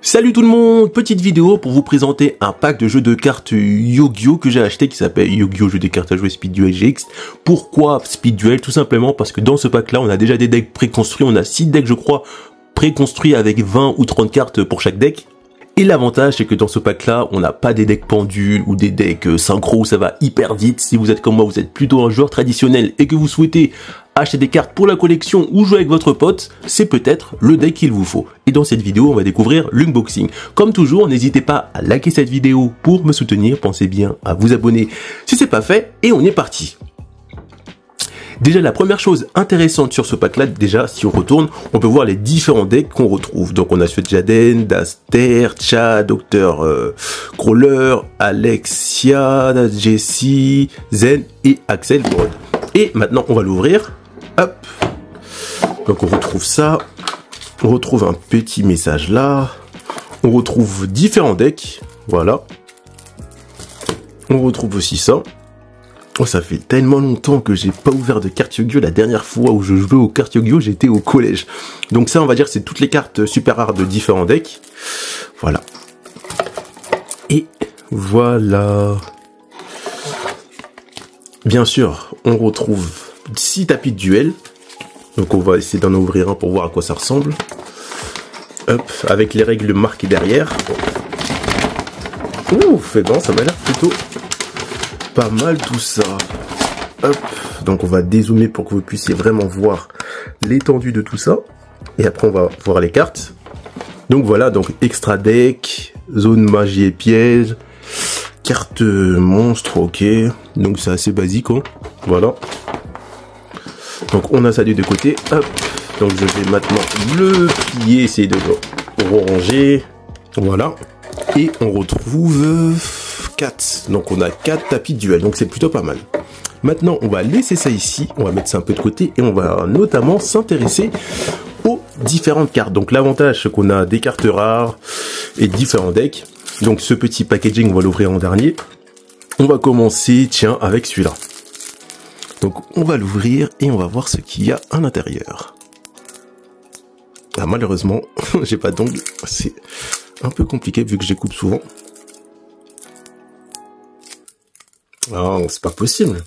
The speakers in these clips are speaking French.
Salut tout le monde, petite vidéo pour vous présenter un pack de jeux de cartes Yu-Gi-Oh que j'ai acheté qui s'appelle Yu-Gi-Oh jeu de cartes à jouer Speed Duel GX. Pourquoi Speed Duel? Tout simplement parce que dans ce pack là on a déjà des decks préconstruits, on a 6 decks je crois préconstruits avec 20 ou 30 cartes pour chaque deck. Et l'avantage c'est que dans ce pack là on n'a pas des decks pendules ou des decks synchro où ça va hyper vite. Si vous êtes comme moi, vous êtes plutôt un joueur traditionnel et que vous souhaitez acheter des cartes pour la collection ou jouer avec votre pote, c'est peut-être le deck qu'il vous faut. Et dans cette vidéo, on va découvrir l'unboxing. Comme toujours, n'hésitez pas à liker cette vidéo pour me soutenir. Pensez bien à vous abonner si c'est pas fait. Et on est parti. Déjà, la première chose intéressante sur ce pack-là, déjà, si on retourne, on peut voir les différents decks qu'on retrouve. Donc, on a celui de Jaden, Daster, Cha, Dr. Crawler, Alexia, Jessie, Zen et Axel Gold. Et maintenant, on va l'ouvrir. Hop. Donc, on retrouve ça. On retrouve un petit message là. On retrouve différents decks. Voilà. On retrouve aussi ça. Oh, ça fait tellement longtemps que j'ai pas ouvert de cartes Yu-Gi-Oh! La dernière fois où je jouais aux cartes Yu-Gi-Oh! J'étais au collège. Donc ça, on va dire, c'est toutes les cartes super rares de différents decks. Voilà. Et voilà. Bien sûr, on retrouve 6 tapis de duel. Donc on va essayer d'en ouvrir un pour voir à quoi ça ressemble. Hop, avec les règles marquées derrière. Ouh, non, ça m'a l'air plutôt pas mal tout ça. Hop, donc on va dézoomer pour que vous puissiez vraiment voir l'étendue de tout ça. Et après on va voir les cartes. Donc voilà, donc extra deck, zone magie et piège, carte monstre, ok. Donc c'est assez basique, hein. Voilà. Donc on a ça des deux côtés. Hop. Donc je vais maintenant le plier, essayer de le ranger. Voilà. Et on retrouve 4. Donc on a 4 tapis de duel. Donc c'est plutôt pas mal. Maintenant on va laisser ça ici. On va mettre ça un peu de côté. Et on va notamment s'intéresser aux différentes cartes. Donc l'avantage c'est qu'on a des cartes rares et différents decks. Donc ce petit packaging on va l'ouvrir en dernier. On va commencer, tiens, avec celui-là. Donc on va l'ouvrir et on va voir ce qu'il y a à l'intérieur. Ah, malheureusement, j'ai pas d'ongle. C'est un peu compliqué vu que je coupe souvent. Ah, c'est pas possible.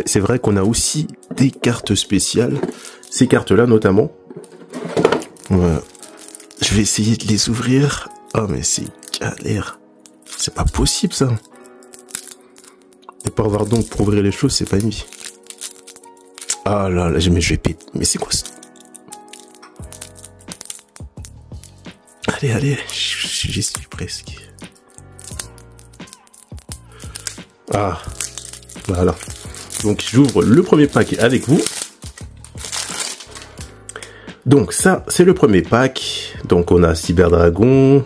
C'est vrai qu'on a aussi des cartes spéciales. Ces cartes-là notamment. Voilà. Je vais essayer de les ouvrir. Ah, mais c'est galère. C'est pas possible ça. Et pas avoir donc pour ouvrir les choses, c'est pas une vie. Ah là là, mais je vais péter. Mais c'est quoi ça? Allez, allez, j'y suis presque. Ah, voilà. Donc j'ouvre le premier pack avec vous. Donc ça, c'est le premier pack. Donc on a Cyber Dragon,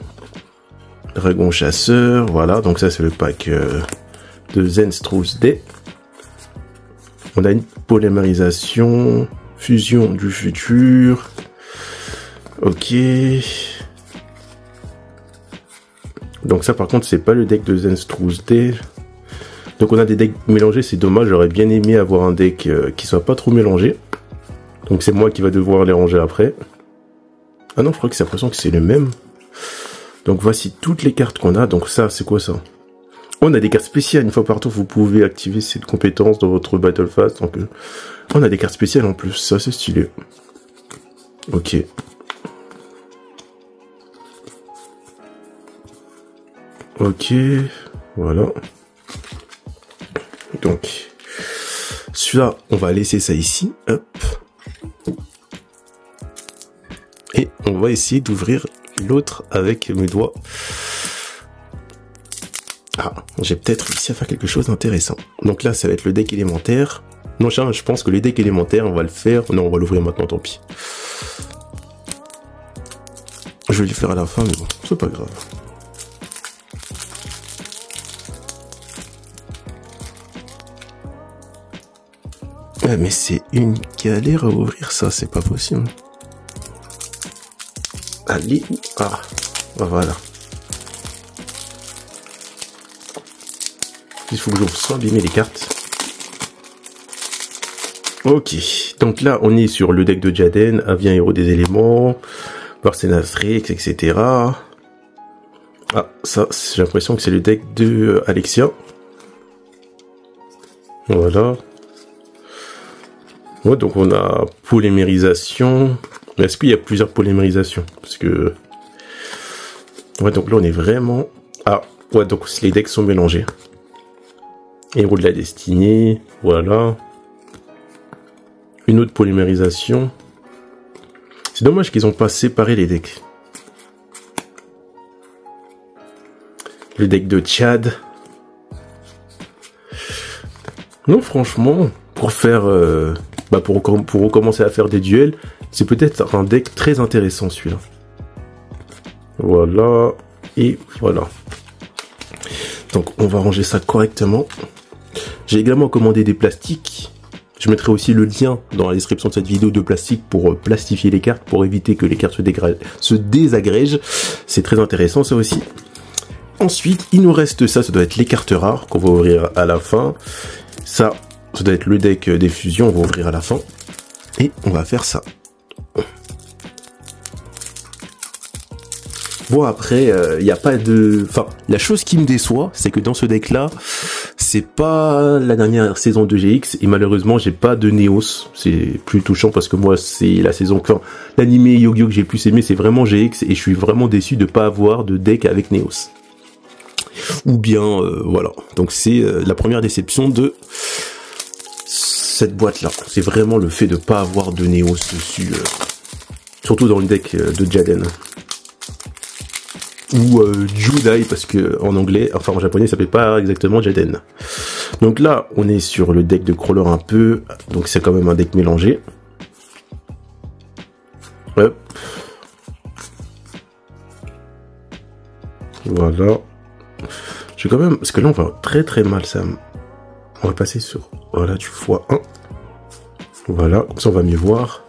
Dragon Chasseur, voilà. Donc ça c'est le pack de Zenstrauss Day. On a une polymérisation, fusion du futur. Ok. Donc ça par contre c'est pas le deck de Zenstrauss Day. Donc on a des decks mélangés, c'est dommage, j'aurais bien aimé avoir un deck qui soit pas trop mélangé. Donc c'est moi qui va devoir les ranger après. Ah non, je crois que c'est l'impression que c'est le même. Donc voici toutes les cartes qu'on a. Donc ça, c'est quoi ça? On a des cartes spéciales. Une fois par tour, vous pouvez activer cette compétence dans votre Battle Phase. Donc on a des cartes spéciales en plus. Ça, c'est stylé. Ok. Ok. Voilà. Donc celui-là, on va laisser ça ici. Hop. Et on va essayer d'ouvrir l'autre avec mes doigts. Ah, j'ai peut-être réussi à faire quelque chose d'intéressant. Donc là, ça va être le deck élémentaire. Non, je pense que le deck élémentaire, on va le faire. Non, on va l'ouvrir maintenant, tant pis. Je vais le faire à la fin, mais bon, c'est pas grave. Ah, mais c'est une galère à ouvrir ça, c'est pas possible. Allez, ah, voilà. Il faut que j'ouvre sans abîmer les cartes. Ok, donc là on est sur le deck de Jaden, Avien héros des éléments, Mercenaries, etc. Ah, ça, j'ai l'impression que c'est le deck de Alexia. Voilà. Ouais, donc on a polymérisation. Mais est-ce qu'il y a plusieurs polymérisations? Parce que... Ouais, donc là on est vraiment... Ah, ouais, donc les decks sont mélangés. Héros de la destinée, voilà. Une autre polymérisation. C'est dommage qu'ils n'ont pas séparé les decks. Le deck de Tchad. Non, franchement, pour faire... pour recommencer à faire des duels, c'est peut-être un deck très intéressant celui-là. Voilà. Et voilà. Donc on va ranger ça correctement. J'ai également commandé des plastiques. Je mettrai aussi le lien dans la description de cette vidéo de plastique pour plastifier les cartes, pour éviter que les cartes se désagrègent. C'est très intéressant ça aussi. Ensuite, il nous reste ça doit être les cartes rares qu'on va ouvrir à la fin. Ça doit être le deck des fusions, on va ouvrir à la fin. Et on va faire ça. Bon après, il n'y a pas de... Enfin, la chose qui me déçoit, c'est que dans ce deck-là, c'est pas la dernière saison de GX, et malheureusement, j'ai pas de Neos. C'est plus touchant parce que moi, c'est la saison... Enfin, l'animé Yu-Gi-Oh que j'ai le plus aimé, c'est vraiment GX, et je suis vraiment déçu de pas avoir de deck avec Neos. Ou bien, voilà. Donc c'est la première déception de cette boîte-là. C'est vraiment le fait de pas avoir de Neos dessus. Surtout dans le deck de Jaden. Ou Judai, parce que en anglais, enfin en japonais, ça s'appelle pas exactement Jaden. Donc là, on est sur le deck de crawler un peu, donc c'est quand même un deck mélangé. Hop. Voilà. Je vais quand même, parce que là on va très très mal, ça. On va passer sur, voilà, du x1. Voilà, comme ça on va mieux voir.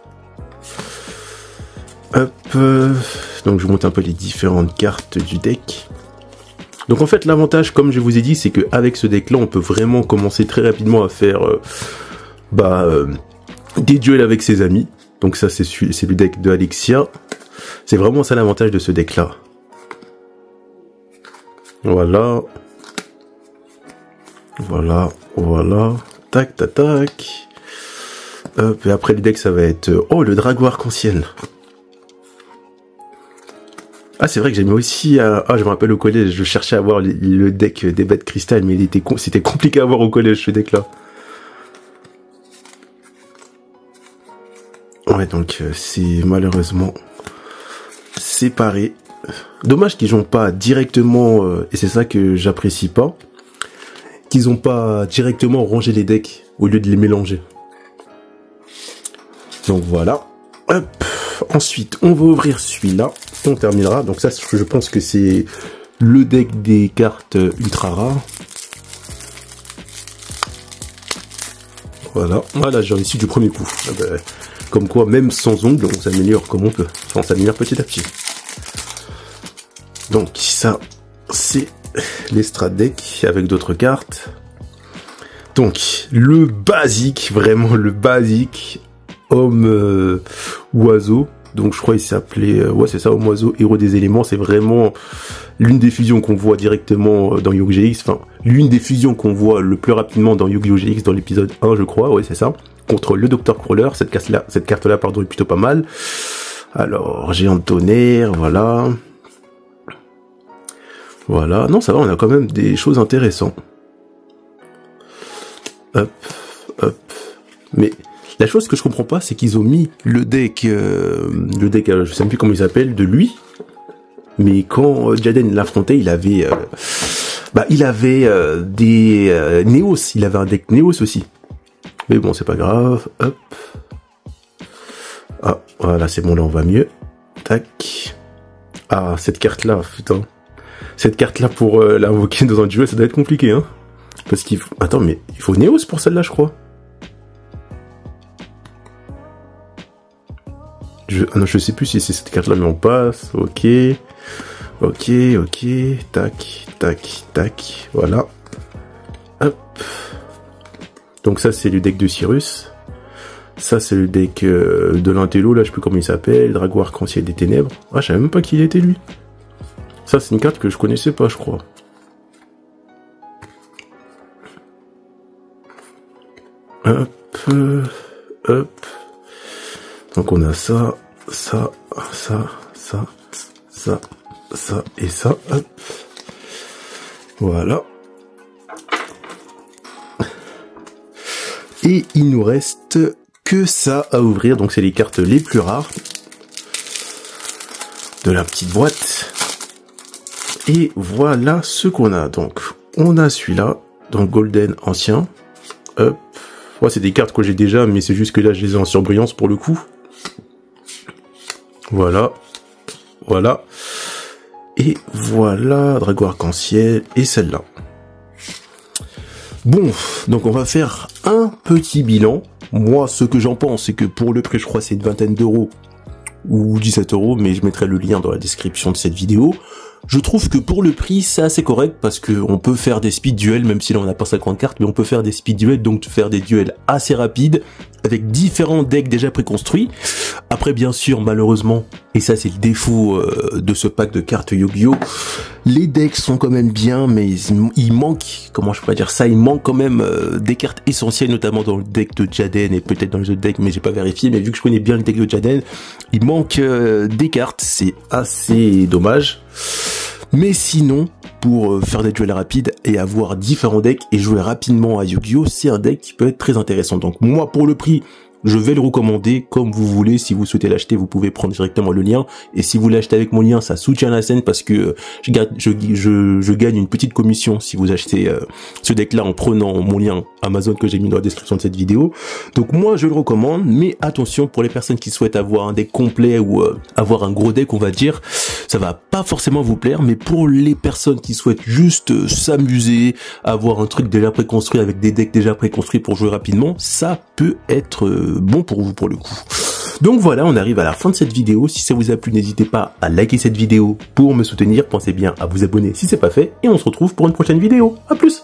Hop, donc je vous montre un peu les différentes cartes du deck. Donc en fait l'avantage, comme je vous ai dit, c'est qu'avec ce deck là on peut vraiment commencer très rapidement à faire des duels avec ses amis. Donc ça c'est le deck de Alexia. C'est vraiment ça l'avantage de ce deck là. Voilà. Voilà, voilà. Tac, tac, tac. Hop, et après le deck ça va être... Oh, le dragon arc-en-ciel. Ah, c'est vrai que j'aimais aussi... Ah, je me rappelle au collège, je cherchais à avoir le deck des bêtes cristal, mais c'était compliqué à avoir au collège, ce deck-là. Ouais, donc c'est malheureusement séparé. Dommage qu'ils n'ont pas directement... et c'est ça que j'apprécie pas. Qu'ils n'ont pas directement rangé les decks au lieu de les mélanger. Donc voilà. Hop. Ensuite, on va ouvrir celui-là. On terminera. Donc ça, je pense que c'est le deck des cartes ultra rares. Voilà. Voilà, j'en ai su du premier coup. Comme quoi, même sans ongles, on s'améliore comme on peut. Enfin, on s'améliore petit à petit. Donc ça, c'est les strat decks avec d'autres cartes. Donc, le basique, vraiment le basique, homme oiseau. Donc je crois qu'il s'appelait, ouais c'est ça, homme oiseau, héros des éléments. C'est vraiment l'une des fusions qu'on voit directement dans Yu-Gi-Oh! GX. Enfin, l'une des fusions qu'on voit le plus rapidement dans Yu-Gi-Oh! GX dans l'épisode 1, je crois, ouais c'est ça. Contre le Dr. Crawler, cette carte-là, pardon, est plutôt pas mal. Alors, géant de tonnerre, voilà. Voilà, non ça va, on a quand même des choses intéressantes. Hop, hop. Mais la chose que je comprends pas, c'est qu'ils ont mis le deck, je sais même plus comment il s'appelle, de lui. Mais quand Jaden l'affrontait, il avait des Neos, il avait un deck Neos aussi. Mais bon, c'est pas grave, hop. Ah, voilà, c'est bon, là on va mieux. Tac. Ah, cette carte-là, putain. Cette carte-là pour l'invoquer dans un duel, ça doit être compliqué, hein. Parce qu'il faut... Attends, mais il faut Neos pour celle-là, je crois. Ah non, je sais plus si c'est cette carte-là, mais on passe. Ok. Ok, ok. Tac, tac, tac. Voilà. Hop. Donc ça, c'est le deck de Cyrus. Ça, c'est le deck de l'intello, là, je sais plus comment il s'appelle, Dragon Arc-en-Ciel des Ténèbres. Ah, je savais même pas qui il était, lui. Ça, c'est une carte que je connaissais pas, je crois. Hop, hop. Donc, on a ça, ça, ça, ça, ça, ça et ça, hop. Voilà. Et il nous reste que ça à ouvrir, donc c'est les cartes les plus rares de la petite boîte. Et voilà ce qu'on a. Donc on a celui-là, donc Golden ancien. Hop. Ouais, c'est des cartes que j'ai déjà, mais c'est juste que là je les ai en surbrillance pour le coup. Voilà. Voilà. Et voilà, Dragon Arc-en-Ciel et celle-là. Bon, donc on va faire un petit bilan. Moi, ce que j'en pense, c'est que pour le prix, je crois c'est une vingtaine d'euros ou 17 euros, mais je mettrai le lien dans la description de cette vidéo. Je trouve que pour le prix, c'est assez correct parce que on peut faire des speed duels, même si là on n'a pas 50 cartes, mais on peut faire des speed duels, donc faire des duels assez rapides avec différents decks déjà préconstruits. Après, bien sûr, malheureusement, et ça c'est le défaut de ce pack de cartes Yu-Gi-Oh!, les decks sont quand même bien, mais il manque, comment je pourrais dire ça, il manque quand même des cartes essentielles, notamment dans le deck de Jaden et peut-être dans les autres decks, mais j'ai pas vérifié, mais vu que je connais bien le deck de Jaden, il manque des cartes, c'est assez dommage. Mais sinon, pour faire des duels rapides et avoir différents decks et jouer rapidement à Yu-Gi-Oh!, c'est un deck qui peut être très intéressant. Donc moi, pour le prix, je vais le recommander comme vous voulez. Si vous souhaitez l'acheter, vous pouvez prendre directement le lien. Et si vous l'achetez avec mon lien, ça soutient la scène parce que je gagne une petite commission si vous achetez ce deck-là en prenant mon lien Amazon que j'ai mis dans la description de cette vidéo. Donc moi, je le recommande. Mais attention, pour les personnes qui souhaitent avoir un deck complet ou avoir un gros deck, on va dire, ça va pas forcément vous plaire. Mais pour les personnes qui souhaitent juste s'amuser, avoir un truc déjà préconstruit avec des decks déjà préconstruits pour jouer rapidement, ça peut être bon pour vous pour le coup. Donc voilà, on arrive à la fin de cette vidéo. Si ça vous a plu, n'hésitez pas à liker cette vidéo pour me soutenir. Pensez bien à vous abonner si c'est pas fait. Et on se retrouve pour une prochaine vidéo. À plus!